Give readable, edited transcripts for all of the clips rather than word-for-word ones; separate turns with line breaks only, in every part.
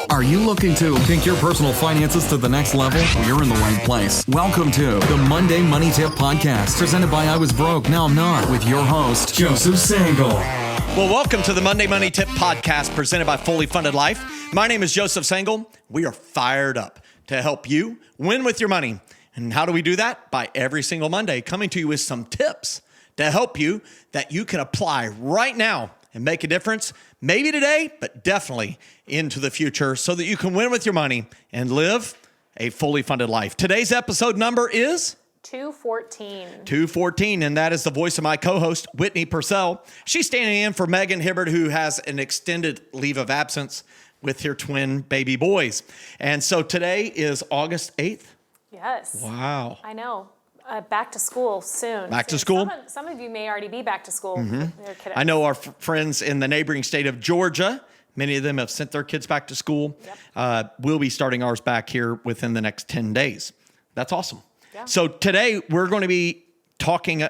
Are you looking to take your personal finances to the next level? Well, you're in the right place. Welcome to the Monday Money Tip Podcast, presented by I Was Broke, Now I'm Not, with your host, Joseph Sangle.
Well, welcome to the Monday Money Tip Podcast, presented by Fully Funded Life. My name is Joseph Sangle. We are fired up to help you win with your money. And how do we do that? By every single Monday coming to you with some tips to help you that you can apply right now and make a difference, maybe today, but definitely into the future, so that you can win with your money and live a fully funded life. Today's episode number is 214, and that is the voice of my co-host, Whitney Purcell. She's standing in for Megan Hibbard, who has an extended leave of absence with her twin baby boys. And so today is August 8th.
Yes.
Wow.
I know. Back to school soon.
Back to school?
Some of you may already be back to school. With their kiddos.
I know our friends in the neighboring state of Georgia, many of them have sent their kids back to school.
Yep.
We'll be starting ours back here within the next 10 days. That's awesome.
Yeah.
So today we're going to be talking,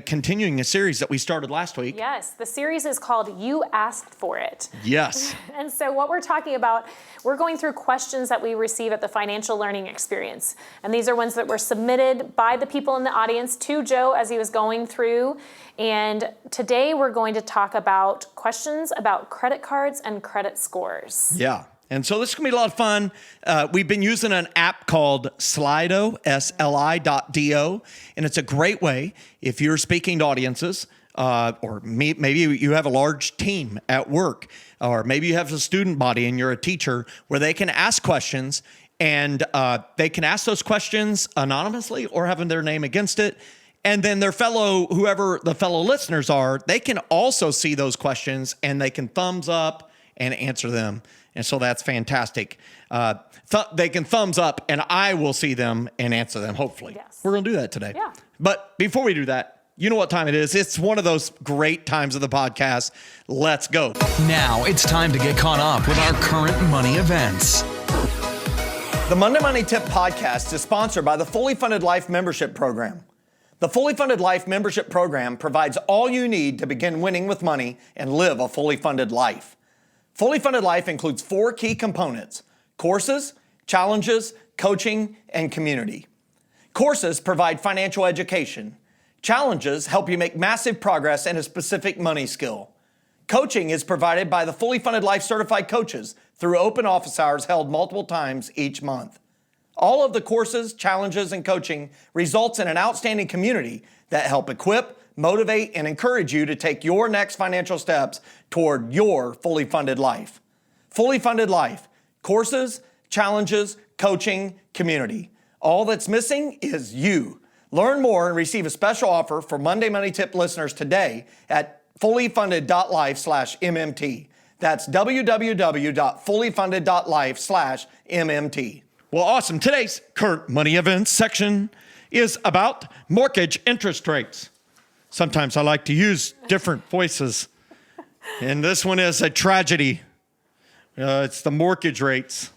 continuing a series that we started last week.
Yes. The series is called You Asked For It.
Yes.
And so what we're talking about, we're going through questions that we receive at the Financial Learning Experience. And these are ones that were submitted by the people in the audience to Joe as he was going through. And today we're going to talk about questions about credit cards and credit scores.
Yeah. And so this is going to be a lot of fun. We've been using an app called Slido, SLI.do, and it's a great way if you're speaking to audiences, or maybe you have a large team at work, or maybe you have a student body and you're a teacher, where they can ask questions, and they can ask those questions anonymously or having their name against it. And then whoever the fellow listeners are, they can also see those questions and they can thumbs up and answer them. And so that's fantastic. They can thumbs up and I will see them and answer them, hopefully.
Yes.
We're going to do that today.
Yeah.
But before we do that, you know what time it is. It's one of those great times of the podcast. Let's go.
Now it's time to get caught up with our current money events.
The Monday Money Tip Podcast is sponsored by the Fully Funded Life Membership Program. The Fully Funded Life Membership Program provides all you need to begin winning with money and live a fully funded life. Fully Funded Life includes 4 key components: courses, challenges, coaching, and community. Courses provide financial education. Challenges help you make massive progress in a specific money skill. Coaching is provided by the Fully Funded Life certified coaches through open office hours held multiple times each month. All of the courses, challenges, and coaching results in an outstanding community that help equip, motivate, and encourage you to take your next financial steps toward your fully funded life. Fully Funded Life: courses, challenges, coaching, community. All that's missing is you. Learn more and receive a special offer for Monday Money Tip listeners today at fullyfunded.life/MMT. That's www.fullyfunded.life/MMT. Well, awesome. Today's current money events section is about mortgage interest rates. Sometimes I like to use different voices. And this one is a tragedy. It's the mortgage rates.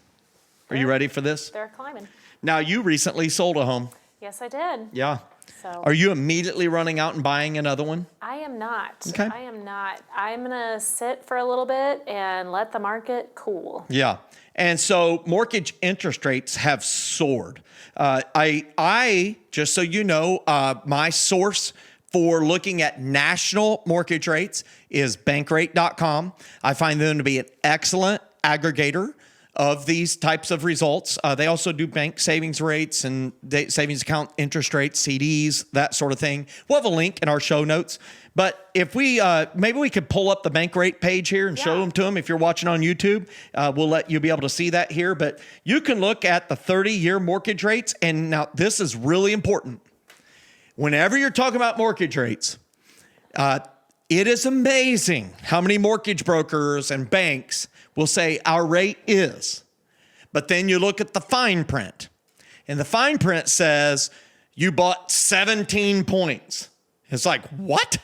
Are you ready for this?
They're climbing.
Now, you recently sold a home.
Yes, I did.
Yeah.
So
Are you immediately running out and buying another one?
I am not.
Okay.
I am not. I'm going to sit for a little bit and let the market cool.
Yeah. And so mortgage interest rates have soared. I just so you know, my source for looking at national mortgage rates is bankrate.com. I find them to be an excellent aggregator of these types of results. They also do bank savings rates and savings account interest rates, CDs, that sort of thing. We'll have a link in our show notes. But if we, maybe we could pull up the bank rate page here and show them to them. If you're watching on YouTube, we'll let you be able to see that here. But you can look at the 30-year mortgage rates. And now this is really important. Whenever you're talking about mortgage rates, it is amazing how many mortgage brokers and banks will say our rate is. But then you look at the fine print, and the fine print says you bought 17 points. It's like, what?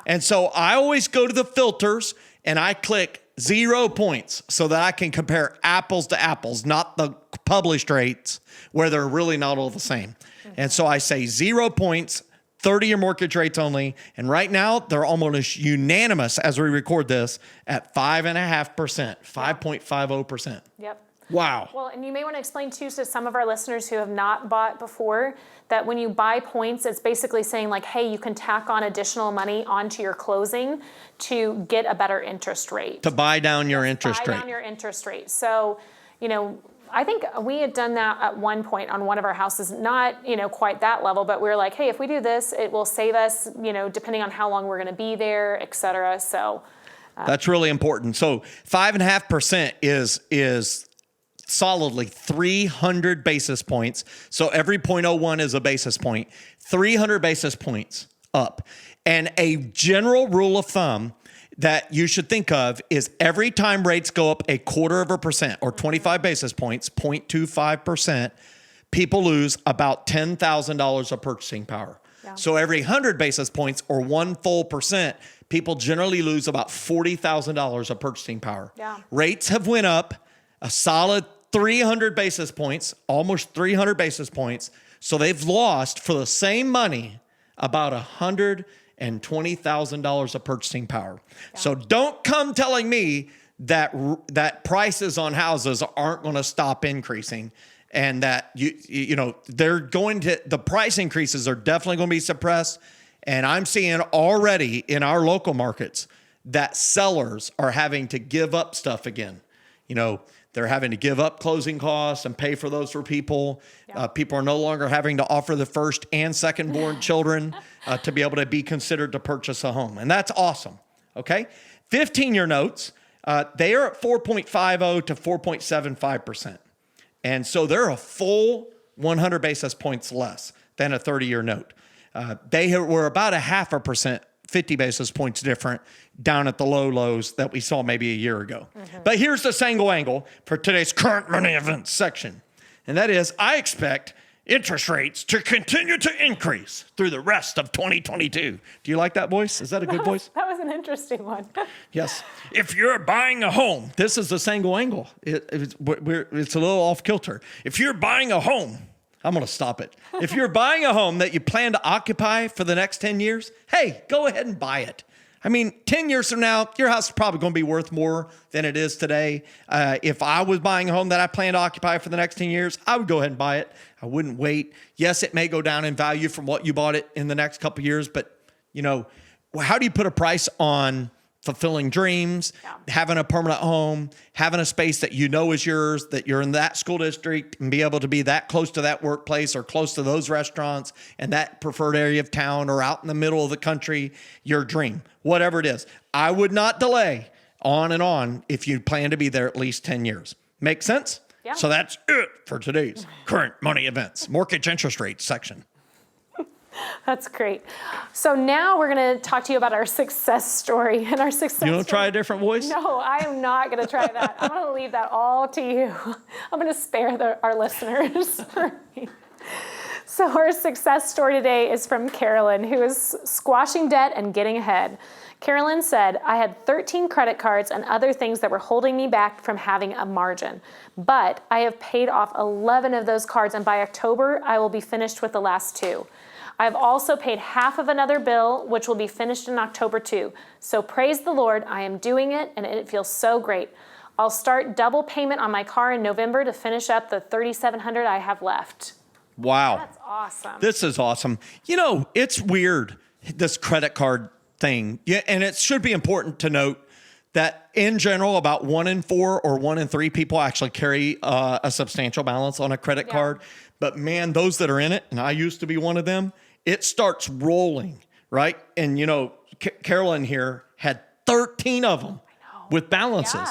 And so I always go to the filters and I click 0 points so that I can compare apples to apples, not the published rates where they're really not all the same. And so I say 0 points, 30-year mortgage rates only. And right now, they're almost unanimous as we record this at 5.5%, 5.50%.
Yep.
Wow.
Well, and you may want to explain too to some of our listeners who have not bought before that when you buy points, it's basically saying like, hey, you can tack on additional money onto your closing to get a better interest rate.
To buy down your interest rate.
Buy down your interest rate. So, I think we had done that at one point on one of our houses, not, quite that level, but we were like, hey, if we do this, it will save us, depending on how long we're going to be there, et cetera. So
that's really important. So 5.5% is solidly 300 basis points. So every 0.01 is a basis point, 300 basis points up. And a general rule of thumb that you should think of is every time rates go up 0.25% or 25 basis points, 0.25%, people lose about $10,000 of purchasing power. Yeah. So every 100 basis points or 1 full percent, people generally lose about $40,000 of purchasing power.
Yeah.
Rates have went up a solid 300 basis points, almost 300 basis points. So they've lost for the same money about $120,000 of purchasing power. Yeah. So don't come telling me that prices on houses aren't going to stop increasing, and that the price increases are definitely going to be suppressed. And I'm seeing already in our local markets that sellers are having to give up stuff again. They're having to give up closing costs and pay for those for people. Yeah. People are no longer having to offer the first and second born children to be able to be considered to purchase a home. And that's awesome. Okay. 15-year notes, they are at 4.50 to 4.75%. And so they're a full 100 basis points less than a 30-year note. They were about 0.5%, 50 basis points different down at the low lows that we saw maybe a year ago. Mm-hmm. But here's the single angle for today's current money events section. And that is, I expect interest rates to continue to increase through the rest of 2022. Do you like that voice? Is that a good voice?
That was an interesting one.
Yes. If you're buying a home, this is the single angle. It's a little off kilter. If you're buying a home, I'm going to stop it. If you're buying a home that you plan to occupy for the next 10 years, hey, go ahead and buy it. 10 years from now, your house is probably going to be worth more than it is today. If I was buying a home that I plan to occupy for the next 10 years, I would go ahead and buy it. I wouldn't wait. Yes, it may go down in value from what you bought it in the next couple of years, but how do you put a price on fulfilling dreams, having a permanent home, having a space that is yours, that you're in that school district and be able to be that close to that workplace or close to those restaurants and that preferred area of town or out in the middle of the country, your dream, whatever it is. I would not delay on and on if you plan to be there at least 10 years. Make sense?
Yeah.
So that's it for today's current money events, mortgage interest rates section.
That's great. So now we're going to talk to you about our success story. And our success
You want to try a different voice?
No, I am not going to try that. I'm going to leave that all to you. I'm going to spare our listeners. So our success story today is from Carolyn, who is squashing debt and getting ahead. Carolyn said, I had 13 credit cards and other things that were holding me back from having a margin. But I have paid off 11 of those cards, and by October, I will be finished with the last 2. I've also paid half of another bill, which will be finished in October too. So praise the Lord, I am doing it, and it feels so great. I'll start double payment on my car in November to finish up the $3,700 I have left.
Wow.
That's awesome.
This is awesome. It's weird, this credit card thing. Yeah, and it should be important to note that in general, about 1 in 4 or 1 in 3 people actually carry a substantial balance on a credit card. But man, those that are in it, and I used to be one of them, it starts rolling, right? And, Carolyn here had 13 of them with balances.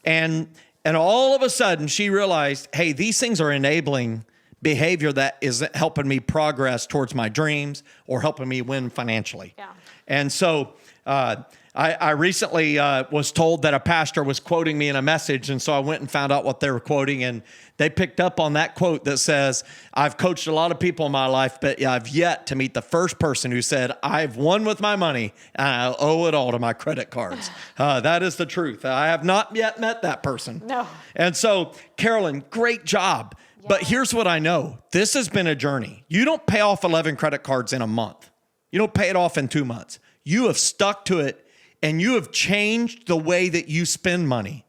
Yeah. And all of a sudden, she realized, hey, these things are enabling behavior that is helping me progress towards my dreams or helping me win financially. Yeah. And so I recently was told that a pastor was quoting me in a message, and so I went and found out what they were quoting, and they picked up on that quote that says, I've coached a lot of people in my life, but I've yet to meet the first person who said, I've won with my money, and I owe it all to my credit cards. That is the truth. I have not yet met that person.
No.
And so, Carolyn, great job. Yeah. But here's what I know. This has been a journey. You don't pay off 11 credit cards in a month. You don't pay it off in 2 months. You have stuck to it and you have changed the way that you spend money,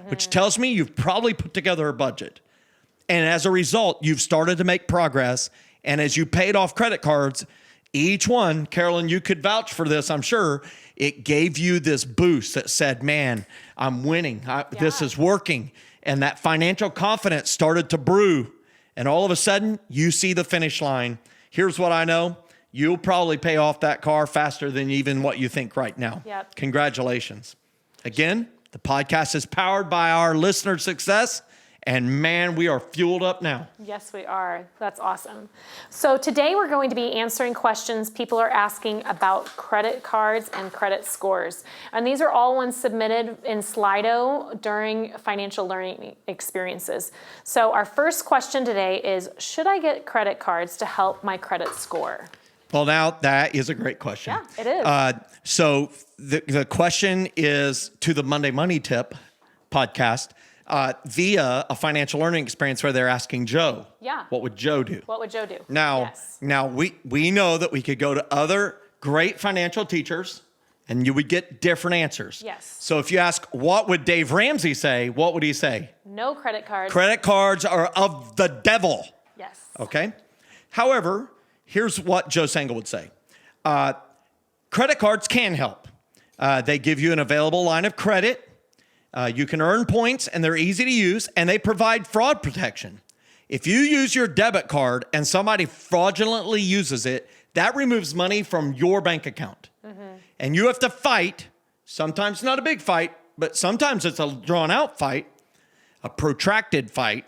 which tells me you've probably put together a budget. And as a result, you've started to make progress. And as you paid off credit cards, each one, Carolyn, you could vouch for this, I'm sure, it gave you this boost that said, man, I'm winning. This is working. And that financial confidence started to brew. And all of a sudden, you see the finish line. Here's what I know. You'll probably pay off that car faster than even what you think right now.
Yep.
Congratulations. Again, the podcast is powered by our listener success. And man, we are fueled up now.
Yes, we are. That's awesome. So today we're going to be answering questions people are asking about credit cards and credit scores. And these are all ones submitted in Slido during financial learning experiences. So our first question today is, should I get credit cards to help my credit score?
Well, now that is a great question.
Yeah, it is.
So the question is to the Monday Money Tip podcast. Via a financial learning experience where they're asking Joe, what would Joe do?
What would Joe do?
Now we know that we could go to other great financial teachers and you would get different answers.
Yes.
So if you ask, what would Dave Ramsey say? What would he say?
No credit cards.
Credit cards are of the devil.
Yes.
Okay. However, here's what Joe Sangel would say. Credit cards can help. They give you an available line of credit. You can earn points and they're easy to use and they provide fraud protection. If you use your debit card and somebody fraudulently uses it, that removes money from your bank account. And you have to fight, sometimes not a big fight, but sometimes it's a drawn out fight, a protracted fight.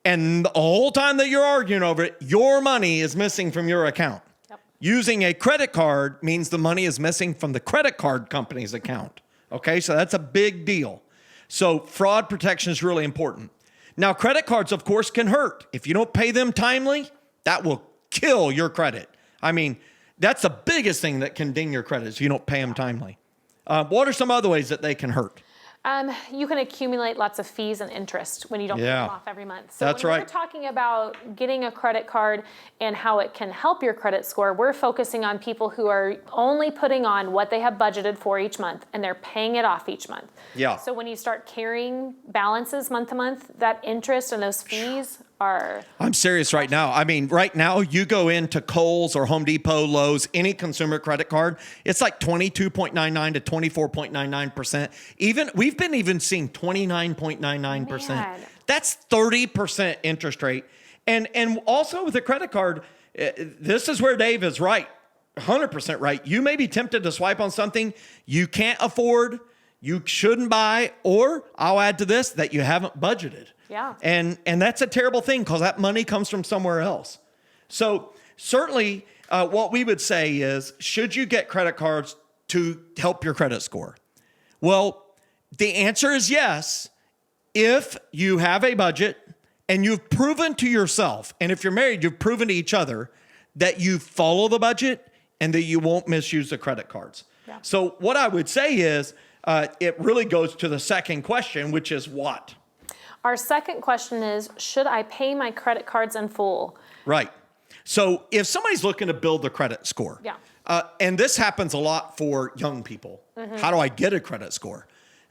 And the whole time that you're arguing over it, your money is missing from your account.
Yep. Using
a credit card means the money is missing from the credit card company's account. Okay, so that's a big deal. So fraud protection is really important. Now, credit cards, of course, can hurt. If you don't pay them timely, that will kill your credit. I mean, that's the biggest thing that can ding your credit is you don't pay them timely. What are some other ways that they can hurt?
You can accumulate lots of fees and interest when you don't pay them off every month. So
That's
when
right.
we're talking about getting a credit card and how it can help your credit score, we're focusing on people who are only putting on what they have budgeted for each month and they're paying it off each month.
Yeah.
So when you start carrying balances month to month, that interest and those fees are...
I'm serious right now. I mean, right now, you go into Kohl's or Home Depot, Lowe's, any consumer credit card, it's like 22.99 to 24.99%. We've been even seeing 29.99%.
Man.
That's 30% interest rate. And also with a credit card, this is where Dave is right, 100% right. You may be tempted to swipe on something you can't afford, you shouldn't buy, or I'll add to this, that you haven't budgeted.
Yeah.
And that's a terrible thing because that money comes from somewhere else. So certainly what we would say is, should you get credit cards to help your credit score? Well, the answer is yes, if you have a budget and you've proven to yourself, and if you're married, you've proven to each other that you follow the budget and that you won't misuse the credit cards.
Yeah.
So what I would say is, it really goes to the second question, which is what?
Our second question is, should I pay my credit cards in full?
Right. So if somebody's looking to build their credit score, and this happens a lot for young people. How do I get a credit score?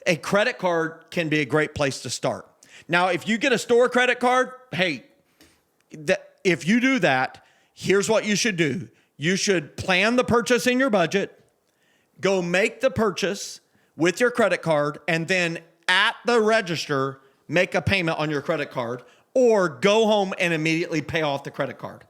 A credit card can be a great place to start. Now, if you get a store credit card, hey, if you do that, here's what you should do. You should plan the purchase in your budget, go make the purchase with your credit card, and then at the register, make a payment on your credit card, or go home and immediately pay off the credit card.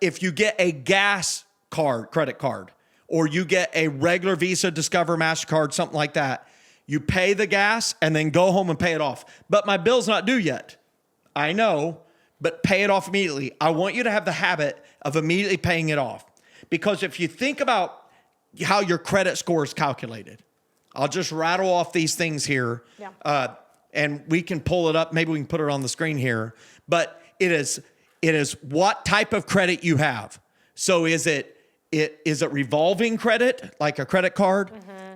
If you get a gas card, credit card, or you get a regular Visa, Discover, MasterCard, something like that, you pay the gas and then go home and pay it off. But my bill's not due yet. I know, but pay it off immediately. I want you to have the habit of immediately paying it off. Because if you think about how your credit score is calculated, I'll just rattle off these things here. And we can pull it up. Maybe we can put it on the screen here. But it is what type of credit you have. So is it revolving credit, like a credit card?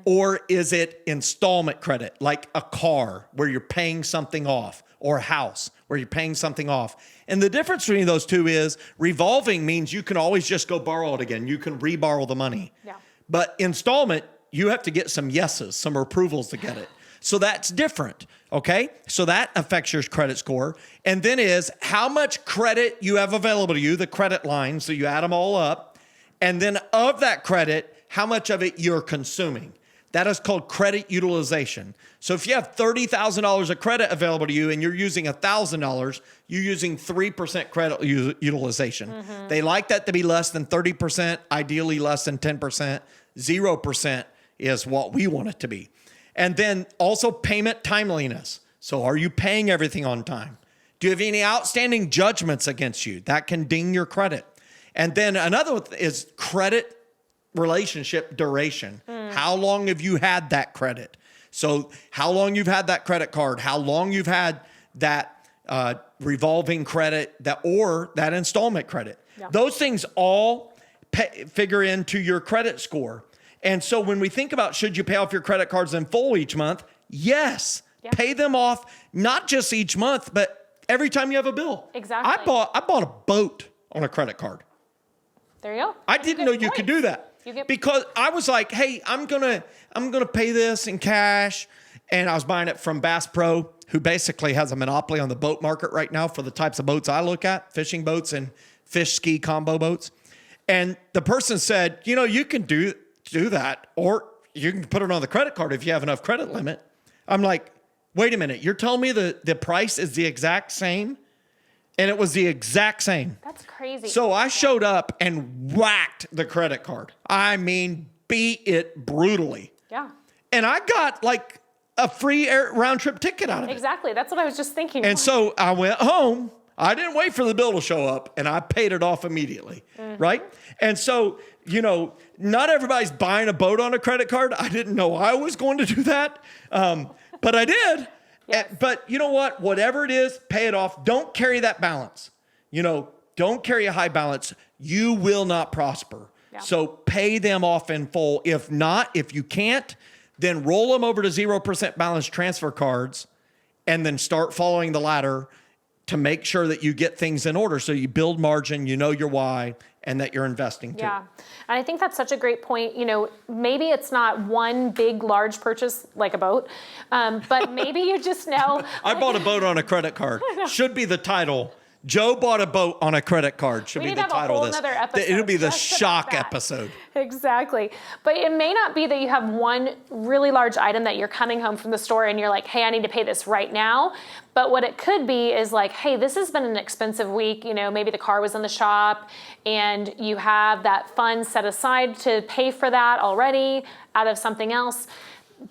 Or is it installment credit, like a car where you're paying something off? or a house where you're paying something off. And the difference between those two is revolving means you can always just go borrow it again. You can reborrow the money.
Yeah.
But installment, you have to get some yeses, some approvals to get it. So that's different, okay? So that affects your credit score. And then is how much credit you have available to you, the credit line, so you add them all up. And then of that credit, how much of it you're consuming. That is called credit utilization. So if you have $30,000 of credit available to you and you're using $1,000, you're using 3% credit utilization. They like that to be less than 30%, ideally less than 10%. 0% is what we want it to be. And then also payment timeliness. So are you paying everything on time? Do you have any outstanding judgments against you? That can ding your credit. And then another one is credit relationship duration. How long have you had that credit? So how long you've had that credit card, how long you've had that revolving credit or that installment credit. Yeah. Those things all figure into your credit score. And so when we think about should you pay off your credit cards in full each month, yes. Yeah. Pay them off, not just each month, but every time you have a bill.
Exactly.
I bought a boat on a credit card.
There you go.
I didn't know you could do that. Because I was like, hey, I'm gonna pay this in cash. And I was buying it from Bass Pro, who basically has a monopoly on the boat market right now for the types of boats I look at, fishing boats and fish ski combo boats. And the person said, you can do that, or you can put it on the credit card if you have enough credit limit. I'm like, wait a minute, you're telling me the price is the exact same? And it was the exact same.
That's crazy.
So I showed up and whacked the credit card. I mean, beat it brutally.
Yeah.
And I got like a free round trip ticket out of it.
Exactly. That's what I was just thinking.
And so I went home. I didn't wait for the bill to show up, and I paid it off immediately, right? And so, not everybody's buying a boat on a credit card. I didn't know I was going to do that, but I did. Yes. But you know what? Whatever it is, pay it off. Don't carry that balance. Don't carry a high balance. You will not prosper. Yeah. So pay them off in full. If not, if you can't, then roll them over to 0% balance transfer cards and then start following the ladder to make sure that you get things in order. So you build margin, you know your why, and that you're investing too.
Yeah. And I think that's such a great point. Maybe it's not one big, large purchase like a boat, but maybe you just know.
I bought a boat on a credit card. Should be the title. Joe bought a boat on a credit card. Should be the title of this. It'll be the shock episode.
Exactly. But it may not be that you have one really large item that you're coming home from the store and you're like, hey, I need to pay this right now. But what it could be is like, hey, this has been an expensive week. Maybe the car was in the shop and you have that fund set aside to pay for that already out of something else.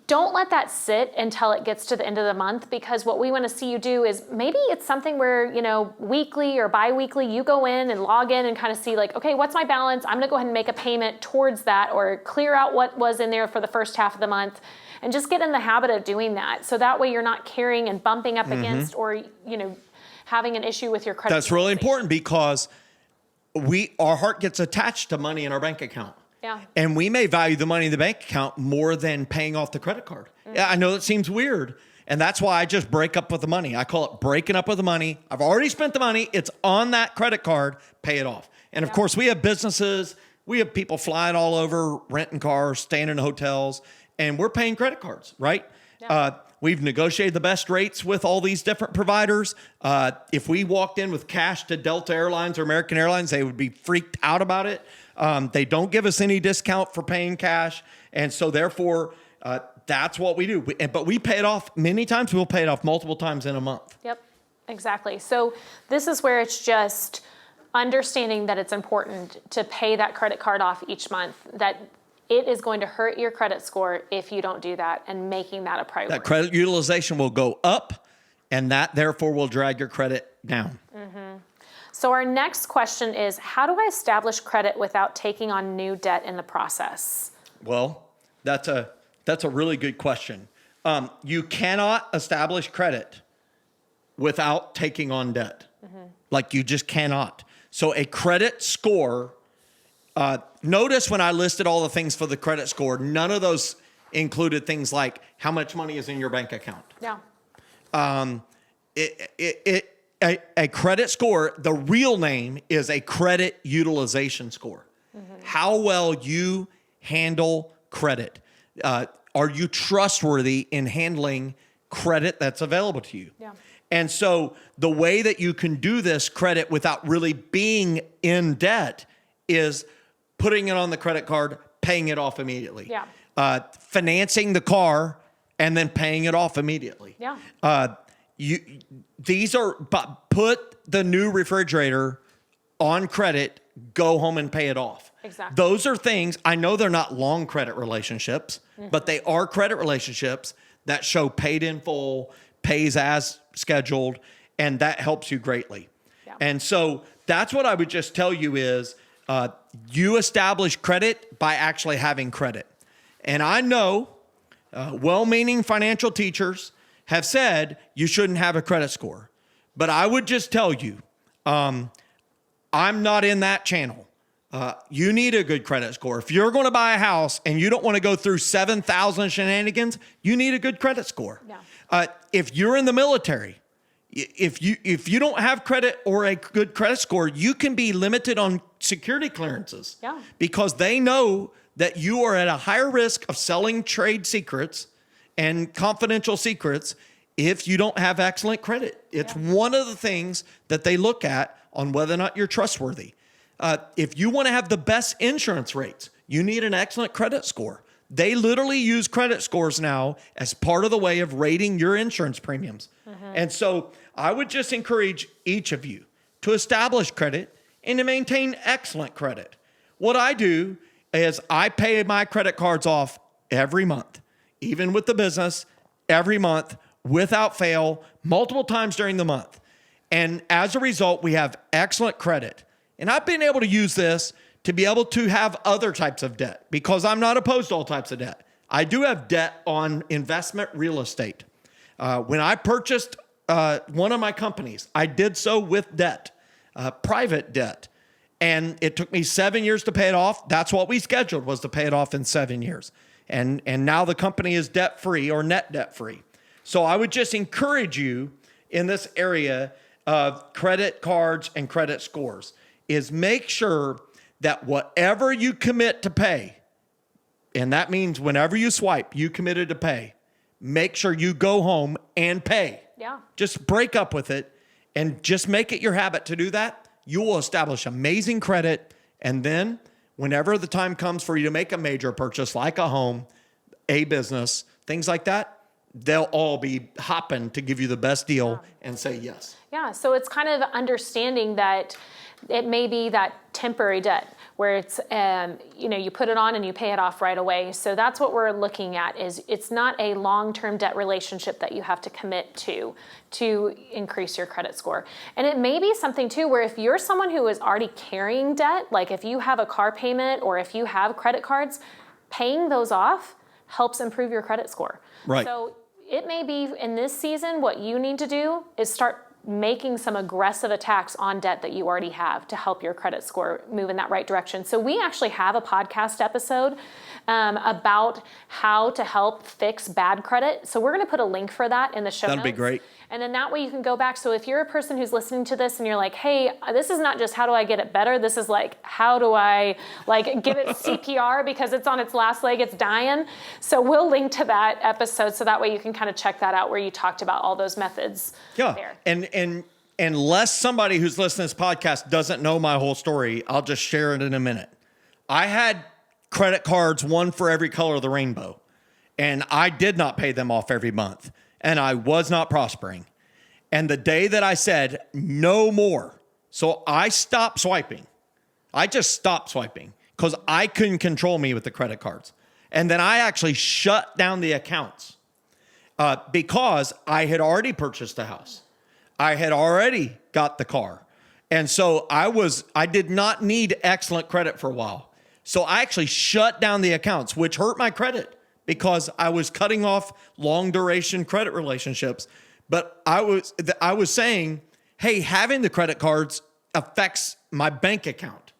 Don't let that sit until it gets to the end of the month, because what we want to see you do is maybe it's something where, weekly or bi-weekly, you go in and log in and kind of see like, okay, what's my balance? I'm going to go ahead and make a payment towards that, or clear out what was in there for the first half of the month, and just get in the habit of doing that. So that way you're not carrying and bumping up against or, having an issue with your credit.
That's really important, because our heart gets attached to money in our bank account.
Yeah.
And we may value the money in the bank account more than paying off the credit card. Yeah, I know that seems weird. And that's why I just break up with the money. I call it breaking up with the money. I've already spent the money. It's on that credit card. Pay it off. And of course, we have businesses. We have people flying all over, renting cars, staying in hotels, and we're paying credit cards, right? Yeah. We've negotiated the best rates with all these different providers. If we walked in with cash to Delta Airlines or American Airlines, they would be freaked out about it. They don't give us any discount for paying cash. And so therefore, that's what we do. But we pay it off many times. We'll pay it off multiple times in a month.
Yep, exactly. So this is where it's just understanding that it's important to pay that credit card off each month, that it is going to hurt your credit score if you don't do that, and making that a priority.
That credit utilization will go up, and that therefore will drag your credit down.
Mm-hmm. So our next question is, how do I establish credit without taking on new debt in the process?
Well, that's a really good question. You cannot establish credit without taking on debt. Mm-hmm. Like, you just cannot. So a credit score, notice when I listed all the things for the credit score, none of those included things like how much money is in your bank account.
Yeah.
A credit score, the real name is a credit utilization score. How well you handle credit. Are you trustworthy in handling credit that's available to you?
Yeah.
And so the way that you can do this credit without really being in debt is putting it on the credit card, paying it off immediately.
Yeah.
Financing the car and then paying it off immediately.
Yeah.
Put the new refrigerator on credit, go home and pay it off.
Exactly.
Those are things, I know they're not long credit relationships, but they are credit relationships that show paid in full, pays as scheduled, and that helps you greatly.
Yeah.
And so that's what I would just tell you is you establish credit by actually having credit. And I know well-meaning financial teachers have said you shouldn't have a credit score. But I would just tell you, I'm not in that channel. You need a good credit score. If you're going to buy a house and you don't want to go through 7,000 shenanigans, you need a good credit score.
Yeah.
If you're in the military, if you don't have credit or a good credit score, you can be limited on security clearances.
Yeah.
Because they know that you are at a higher risk of selling trade secrets and confidential secrets if you don't have excellent credit. It's one of the things that they look at on whether or not you're trustworthy. If you want to have the best insurance rates, you need an excellent credit score. They literally use credit scores now as part of the way of rating your insurance premiums. And so I would just encourage each of you to establish credit and to maintain excellent credit. What I do is I pay my credit cards off every month, even with the business, every month, without fail, multiple times during the month. And as a result, we have excellent credit. And I've been able to use this to be able to have other types of debt because I'm not opposed to all types of debt. I do have debt on investment real estate. When I purchased one of my companies, I did so with debt, private debt. And it took me 7 years to pay it off. That's what we scheduled, was to pay it off in 7 years. And now the company is debt-free or net debt-free. So I would just encourage you in this area of credit cards and credit scores is make sure that whatever you commit to pay, and that means whenever you swipe, you committed to pay, make sure you go home and pay.
Yeah.
Just break up with it and just make it your habit to do that. You will establish amazing credit. And then whenever the time comes for you to make a major purchase, like a home, a business, things like that, they'll all be hopping to give you the best deal and say yes.
Yeah, so it's kind of understanding that it may be that temporary debt where it's, you put it on and you pay it off right away. So that's what we're looking at is it's not a long-term debt relationship that you have to commit to increase your credit score. And it may be something too where if you're someone who is already carrying debt, like if you have a car payment or if you have credit cards, paying those off helps improve your credit score.
Right.
So it may be in this season, what you need to do is start making some aggressive attacks on debt that you already have to help your credit score move in that right direction. So we actually have a podcast episode about how to help fix bad credit. So we're going to put a link for that in the show notes.
That'd be great.
And then that way you can go back. So if you're a person who's listening to this and you're like, hey, this is not just how do I get it better? This is like, how do I give it CPR because it's on its last leg, it's dying. So we'll link to that episode so that way you can kind of check that out where you talked about all those methods there.
And unless somebody who's listening to this podcast doesn't know my whole story, I'll just share it in a minute. I had credit cards, one for every color of the rainbow, and I did not pay them off every month. And I was not prospering. And the day that I said, no more, so I stopped swiping. I just stopped swiping because I couldn't control me with the credit cards. And then I actually shut down the accounts because I had already purchased a house. I had already got the car. And so I did not need excellent credit for a while. So I actually shut down the accounts, which hurt my credit, because I was cutting off long duration credit relationships. But I was saying, hey, having the credit cards affects my bank account.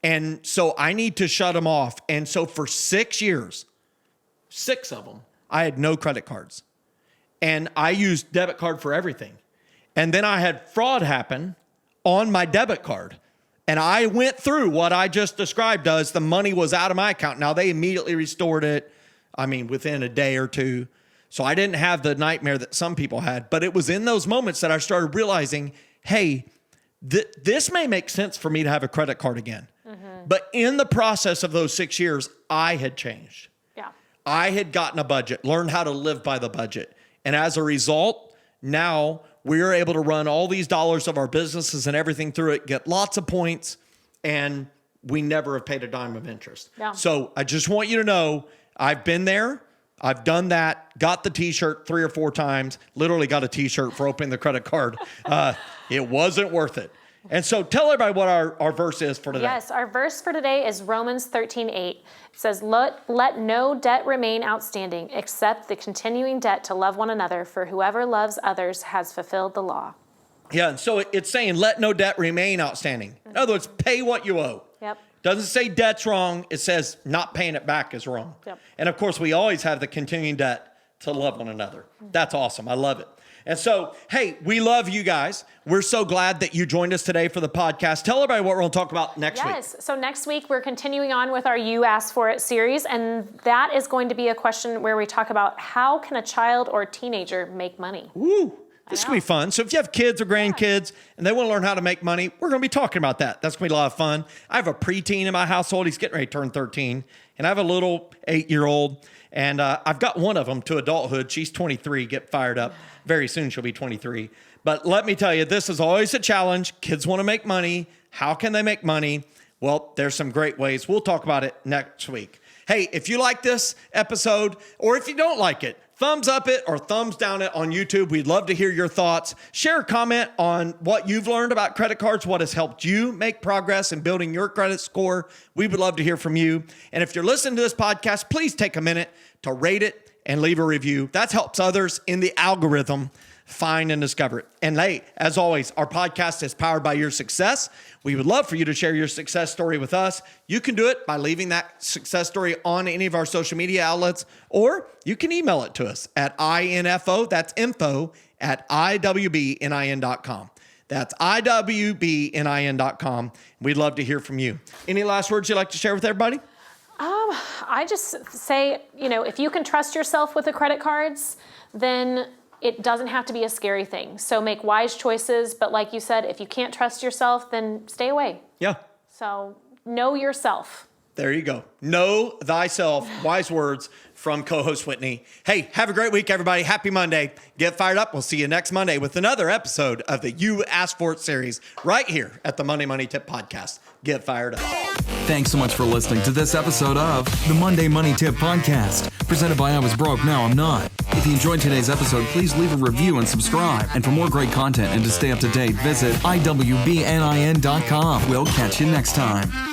And so I need to shut them off. And so for 6 years, 6 of them, I had no credit cards. And I used debit card for everything. And then I had fraud happen on my debit card. And I went through what I just described as the money was out of my account. Now, they immediately restored it, within a day or two. So I didn't have the nightmare that some people had. But it was in those moments that I started realizing, hey, this may make sense for me to have a credit card again. Mm-hmm. But in the process of those 6 years, I had changed.
Yeah.
I had gotten a budget, learned how to live by the budget. And as a result, now we're able to run all these dollars of our businesses and everything through it, get lots of points, and we never have paid a dime of interest.
Yeah.
So I just want you to know, I've been there. I've done that, got the t-shirt 3 or 4 times, literally got a t-shirt for opening the credit card. It wasn't worth it. And so tell everybody what our verse is for today.
Yes, our verse for today is Romans 13:8. It says, let no debt remain outstanding except the continuing debt to love one another, for whoever loves others has fulfilled the law.
Yeah, and so it's saying let no debt remain outstanding. In other words, pay what you owe.
Yep.
Doesn't say debt's wrong. It says not paying it back is wrong.
Yep.
And of course, we always have the continuing debt to love one another. That's awesome. I love it. And so, hey, we love you guys. We're so glad that you joined us today for the podcast. Tell everybody what we're going to talk about next week.
Yes. So next week, we're continuing on with our You Asked For It series. And that is going to be a question where we talk about how can a child or teenager make money?
Woo. This can be fun. So if you have kids or grandkids and they want to learn how to make money, we're going to be talking about that. That's going to be a lot of fun. I have a preteen in my household. He's getting ready to turn 13. And I have a little 8-year-old. And I've got one of them to adulthood. She's 23. Get fired up. Very soon she'll be 23. But let me tell you, this is always a challenge. Kids want to make money. How can they make money? Well, there's some great ways. We'll talk about it next week. Hey, if you like this episode, or if you don't like it, thumbs up it or thumbs down it on YouTube. We'd love to hear your thoughts. Share a comment on what you've learned about credit cards, what has helped you make progress in building your credit score. We would love to hear from you. And if you're listening to this podcast, please take a minute to rate it and leave a review. That helps others in the algorithm find and discover it. And hey, as always, our podcast is powered by your success. We would love for you to share your success story with us. You can do it by leaving that success story on any of our social media outlets, or you can email it to us at info, that's info, at iwbnin.com. That's iwbnin.com. We'd love to hear from you. Any last words you'd like to share with everybody?
I just say, if you can trust yourself with the credit cards, then it doesn't have to be a scary thing. So make wise choices. But like you said, if you can't trust yourself, then stay away.
Yeah.
So know yourself.
There you go. Know thyself. Wise words from co-host Whitney. Hey, have a great week, everybody. Happy Monday. Get fired up. We'll see you next Monday with another episode of the You Asked For It series right here at the Monday Money Tip Podcast. Get fired up.
Thanks so much for listening to this episode of the Monday Money Tip Podcast, presented by I Was Broke, Now I'm Not. If you enjoyed today's episode, please leave a review and subscribe. And for more great content and to stay up to date, visit iwbnin.com. We'll catch you next time.